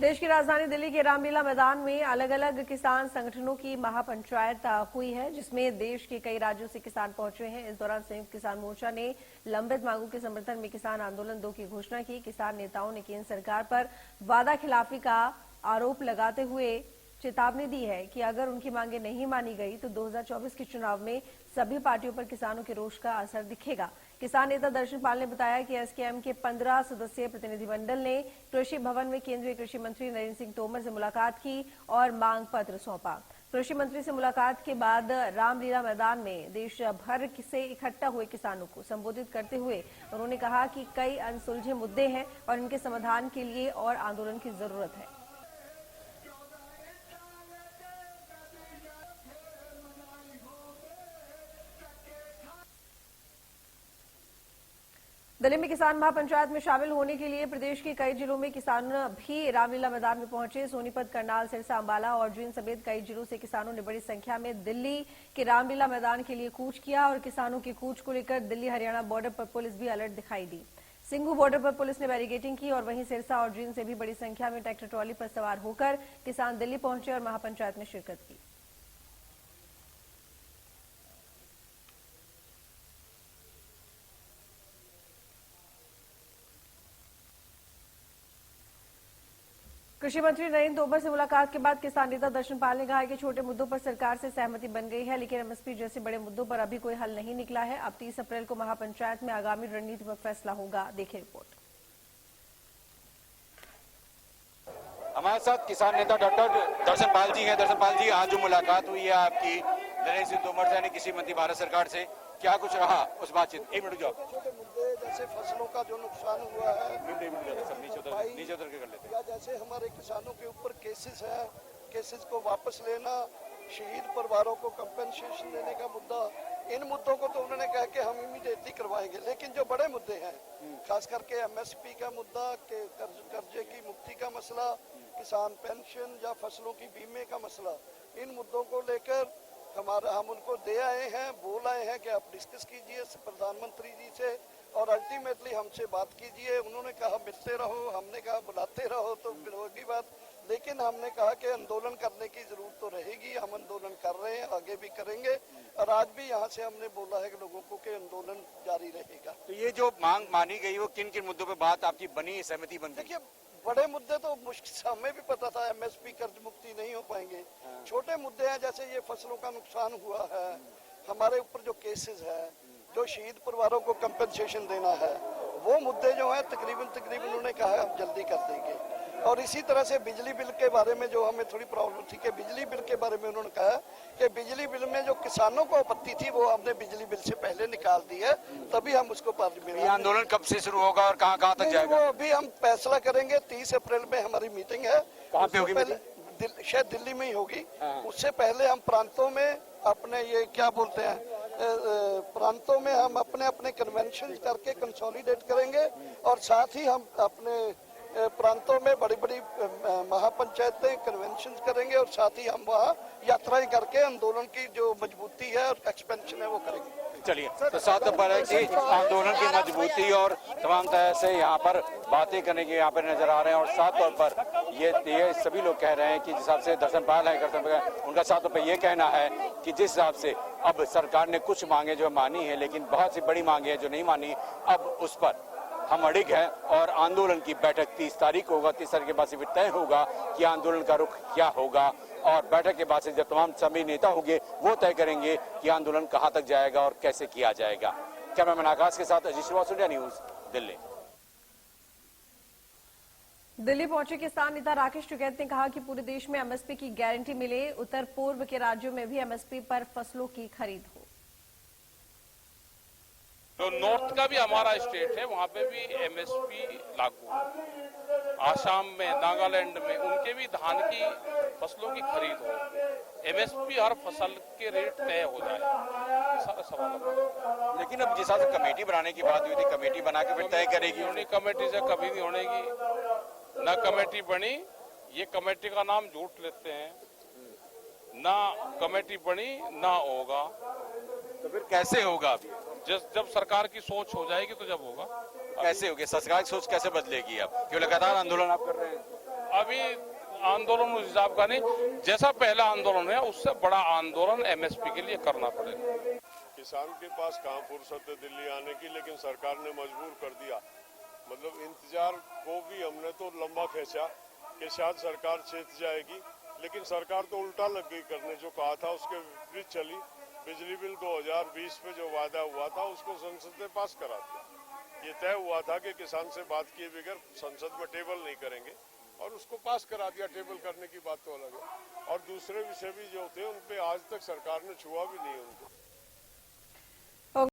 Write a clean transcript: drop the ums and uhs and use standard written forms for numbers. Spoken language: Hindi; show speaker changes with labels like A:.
A: देश की राजधानी दिल्ली के रामलीला मैदान में अलग अलग किसान संगठनों की महापंचायत हुई है, जिसमें देश के कई राज्यों से किसान पहुंचे हैं। इस दौरान संयुक्त किसान मोर्चा ने लंबित मांगों के समर्थन में किसान आंदोलन 2 की घोषणा की। किसान नेताओं ने केंद्र सरकार पर वादा खिलाफी का आरोप लगाते हुए चेतावनी दी है कि अगर उनकी मांगे नहीं मानी गई तो 2024 के चुनाव में सभी पार्टियों पर किसानों के रोष का असर दिखेगा। किसान नेता दर्शन पाल ने बताया कि एसकेएम के 15 सदस्यीय प्रतिनिधिमंडल ने कृषि भवन में केंद्रीय कृषि मंत्री नरेंद्र सिंह तोमर से मुलाकात की और मांग पत्र सौंपा। कृषि मंत्री से मुलाकात के बाद रामलीला मैदान में देश भर से इकट्ठा हुए किसानों को संबोधित करते हुए उन्होंने कहा कि कई अनसुलझे मुद्दे हैं और इनके समाधान के लिए और आंदोलन की जरूरत है। दिल्ली में किसान महापंचायत में शामिल होने के लिए प्रदेश के कई जिलों में किसान भी रामलीला मैदान में पहुंचे। सोनीपत, करनाल, सिरसा, अंबाला और जींद समेत कई जिलों से किसानों ने बड़ी संख्या में दिल्ली के रामलीला मैदान के लिए कूच किया और किसानों की कूच को लेकर दिल्ली हरियाणा बॉर्डर पर पुलिस भी अलर्ट दिखाई दी। सिंघू बॉर्डर पर पुलिस ने बैरिकेडिंग की और वहीं सिरसा और जींद से भी बड़ी संख्या में ट्रैक्टर ट्रॉली पर सवार होकर किसान दिल्ली पहुंचे और महापंचायत में शिरकत की। कृषि मंत्री नरेंद्र तोमर से मुलाकात के बाद किसान नेता दर्शन पाल ने कहा कि छोटे मुद्दों पर सरकार से सहमति बन गई है, लेकिन एमएसपी जैसे बड़े मुद्दों पर अभी कोई हल नहीं निकला है। अब 30 अप्रैल को महापंचायत में आगामी रणनीति पर फैसला होगा। देखिए रिपोर्ट।
B: हमारे साथ किसान नेता डॉक्टर दर्शन पाल जी हैं। दर्शन पाल जी, आज जो मुलाकात हुई है आपकी नरेंद्र सिंह तोमर से यानी कृषि मंत्री भारत सरकार से, क्या कुछ रहा उस बातचीत? एक मिनट जाओ।
C: छोटे मुद्दे जैसे फसलों का जो नुकसान हुआ है,
B: नीचे उतर के कर लेते हैं।
C: या जैसे हमारे किसानों के ऊपर केसेस है, केसेस को वापस लेना, शहीद परिवारों को कंपेंसेशन देने का मुद्दा, इन मुद्दों को तो उन्होंने कहा कि हम इमीडिएटली करवाएंगे। लेकिन जो बड़े मुद्दे हैं, खास करके एमएसपी का मुद्दा, के कर्जे की मुक्ति का मसला, किसान पेंशन या फसलों की बीमे का मसला, इन मुद्दों को लेकर हम उनको दे आए हैं, बोल आए हैं कि आप डिस्कस कीजिए प्रधानमंत्री जी से और अल्टीमेटली हमसे बात कीजिए। उन्होंने कहा मिलते रहो, हमने कहा बुलाते रहो, तो फिर होगी बात। लेकिन हमने कहा कि आंदोलन करने की जरूरत तो रहेगी, हम आंदोलन कर रहे हैं, आगे भी करेंगे और आज भी यहाँ से हमने बोला है कि लोगों को कि आंदोलन जारी रहेगा।
B: तो ये जो मांग मानी गई वो किन किन मुद्दों पर बात आपकी बनी, सहमति बन?
C: देखिए, बड़े मुद्दे तो मुश्किल, हमें भी पता था एमएसपी कर्ज मुक्ति नहीं हो पाएंगे। छोटे मुद्दे हैं जैसे ये फसलों का नुकसान हुआ है, हमारे ऊपर जो केसेस है, जो शहीद परिवारों को कंपेंसेशन देना है, वो मुद्दे जो है तकरीबन उन्होंने कहा हम जल्दी कर देंगे। और इसी तरह से बिजली बिल के बारे में जो हमें थोड़ी प्रॉब्लम थी कि बिजली बिल के बारे में उन्होंने कहा कि बिजली बिल में जो किसानों को आपत्ति थी वो हमने बिजली बिल से पहले निकाल दी है, तभी हम उसको पार्लियामेंट में।
B: आंदोलन कब से शुरू होगा और कहाँ तक जाएगा?
C: वो अभी हम फैसला करेंगे। 30 अप्रैल में हमारी मीटिंग है।
B: कहाँ पे होगी?
C: शायद दिल्ली में ही होगी। उससे पहले हम प्रांतों में अपने ये क्या बोलते हैं, प्रांतों में हम अपने अपने कन्वेंशन करके कंसोलिडेट करेंगे और साथ ही हम अपने प्रांतों में बड़ी बड़ी महापंचायतें कन्वेंशन करेंगे और साथ ही हम वहाँ यात्राएं करके आंदोलन की जो मजबूती है और एक्सपेंशन है वो करेंगे।
B: चलिए, तो 7 अप्रैल की आंदोलन की मजबूती और तमाम तरह से यहाँ पर बातें करने के यहाँ पर नजर आ रहे हैं। और साफ तौर पर ये सभी लोग कह रहे हैं कि जिस हिसाब से दर्शन पाल है, उनका साफ तौर पर ये कहना है कि जिस हिसाब से अब सरकार ने कुछ मांगे जो मानी है, लेकिन बहुत सी बड़ी मांगे हैं जो नहीं मानी, अब उस पर हम अड़िग हैं और आंदोलन की बैठक 30 तारीख को होगा। 30 तारीख के बाद से फिर तय होगा कि आंदोलन का रुख क्या होगा और बैठक के बाद से जब तमाम सभी नेता होंगे वो तय करेंगे कि आंदोलन कहां तक जाएगा और कैसे किया जाएगा। कैमरामैन आकाश के साथ अजीत श्रीवास्तव, इंडिया न्यूज, दिल्ली।
A: दिल्ली पहुंचे किसान नेता राकेश टिकैत ने कहा कि पूरे देश में एमएसपी की गारंटी मिले, उत्तर पूर्व के राज्यों में भी एमएसपी पर फसलों की खरीद हो।
D: तो नॉर्थ का भी हमारा स्टेट है, वहां पे भी एमएसपी लागू है। आसाम में, नागालैंड में उनके भी धान की फसलों की खरीद हो, एमएसपी हर फसल के रेट तय हो जाए, सारा सवाल है।
B: लेकिन अब जिस हिसाब से कमेटी बनाने की बात हुई थी, कमेटी बना के फिर तय करेगी।
D: उन्हीं कमेटी से कभी नहीं होनेगी, न कमेटी बनी, ये कमेटी का नाम झूठ लेते हैं, ना कमेटी बनी ना होगा।
B: तो फिर कैसे होगा? अभी
D: जब सरकार की सोच हो जाएगी तो जब होगा।
B: कैसे होगी सरकार की सोच, कैसे बदलेगी? अब क्यों लगातार आंदोलन आप कर रहे हैं?
D: अभी आंदोलन उस हिसाब का नहीं, जैसा पहला आंदोलन है उससे बड़ा आंदोलन एमएसपी के लिए करना पड़ेगा।
E: किसान के पास कहाँ फुर्सत है दिल्ली आने की, लेकिन सरकार ने मजबूर कर दिया। मतलब इंतजार को भी हमने तो लंबा खींचा कि शायद सरकार चेत जाएगी, लेकिन सरकार तो उल्टा लग गई करने। जो कहा था उसके विपरीत चली। बिजली बिल 2020 पे जो वादा हुआ था उसको संसद ने पास करा दिया। ये तय हुआ था कि किसान से बात किए बगैर संसद में टेबल नहीं करेंगे, और उसको पास करा दिया। टेबल करने की बात तो अलग है, और दूसरे विषय भी जो थे उन पे आज तक सरकार ने छुआ भी नहीं उनको।